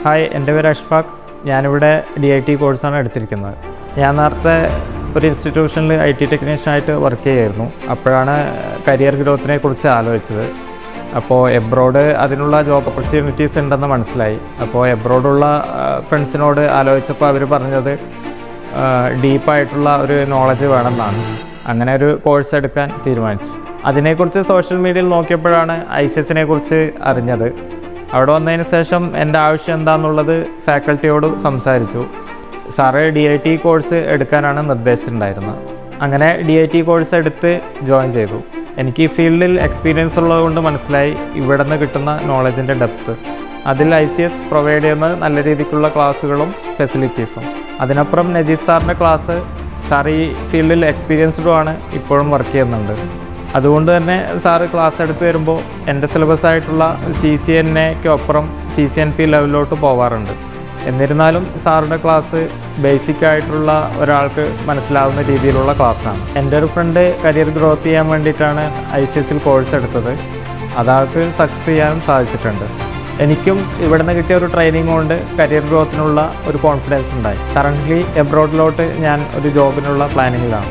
Hi, എൻ്റെ പേര് അഷ്ഫാഖ്. ഞാനിവിടെ DIT കോഴ്സാണ് എടുത്തിരിക്കുന്നത്. ഞാൻ നേരത്തെ ഒരു ഇൻസ്റ്റിറ്റ്യൂഷനിൽ IT ടെക്നീഷ്യനായിട്ട് വർക്ക് ചെയ്യുമായിരുന്നു. അപ്പോഴാണ് കരിയർ ഗ്രോത്തിനെ കുറിച്ച് ആലോചിച്ചത്. അപ്പോൾ എബ്രോഡ് അതിനുള്ള ജോബ് ഓപ്പർച്യൂണിറ്റീസ് ഉണ്ടെന്ന് മനസ്സിലായി. അപ്പോൾ എബ്രോഡുള്ള ഫ്രണ്ട്സിനോട് ആലോചിച്ചപ്പോൾ അവർ പറഞ്ഞത് ഡീപ്പായിട്ടുള്ള ഒരു നോളജ് വേണമെന്നാണ്. അങ്ങനെ ഒരു കോഴ്സ് എടുക്കാൻ തീരുമാനിച്ചു. അതിനെക്കുറിച്ച് സോഷ്യൽ മീഡിയയിൽ നോക്കിയപ്പോഴാണ് ICSനെ കുറിച്ച് അറിഞ്ഞത്. അവിടെ വന്നതിന് ശേഷം എൻ്റെ ആവശ്യം എന്താണെന്നുള്ളത് ഫാക്കൽറ്റിയോട് സംസാരിച്ചു. സാറ് DIT കോഴ്സ് എടുക്കാനാണ് നിർദ്ദേശിച്ചിട്ടുണ്ടായിരുന്നത്. അങ്ങനെ DIT കോഴ്സ് എടുത്ത് ജോയിൻ ചെയ്തു. എനിക്ക് ഈ ഫീൽഡിൽ എക്സ്പീരിയൻസ് ഉള്ളതുകൊണ്ട് മനസ്സിലായി ഇവിടെ നിന്ന് കിട്ടുന്ന നോളജിൻ്റെ ഡെപ്ത്. അതിൽ ICS പ്രൊവൈഡ് ചെയ്യുന്ന നല്ല രീതിക്കുള്ള ക്ലാസ്സുകളും ഫെസിലിറ്റീസും. അതിനപ്പുറം നജീബ് സാറിൻ്റെ ക്ലാസ്, സാർ ഈ ഫീൽഡിൽ എക്സ്പീരിയൻസ്ഡുമാണ്, ഇപ്പോഴും വർക്ക് ചെയ്യുന്നുണ്ട്. അതുകൊണ്ട് തന്നെ സാറ് ക്ലാസ് എടുത്ത് വരുമ്പോൾ എൻ്റെ സിലബസ് ആയിട്ടുള്ള CCNAയ്ക്കൊപ്പുറം CCNP ലെവലിലോട്ട് പോവാറുണ്ട്. എന്നിരുന്നാലും സാറിൻ്റെ ക്ലാസ് ബേസിക് ആയിട്ടുള്ള ഒരാൾക്ക് മനസ്സിലാവുന്ന രീതിയിലുള്ള ക്ലാസ്സാണ്. എൻ്റെ ഒരു ഫ്രണ്ട് കരിയർ ഗ്രോത്ത് ചെയ്യാൻ വേണ്ടിയിട്ടാണ് ICSൽ കോഴ്സ് എടുത്തത്. അതാൾക്ക് സക്സസ് ചെയ്യാനും സാധിച്ചിട്ടുണ്ട്. എനിക്കും ഇവിടെ നിന്ന് കിട്ടിയ ഒരു ട്രെയിനിങ് കൊണ്ട് കരിയർ ഗ്രോത്തിനുള്ള ഒരു കോൺഫിഡൻസ് ഉണ്ടായി. കറൻ്റ്ലി എബ്രോഡിലോട്ട് ഞാൻ ഒരു ജോബിനുള്ള പ്ലാനിങ്ങിലാണ്.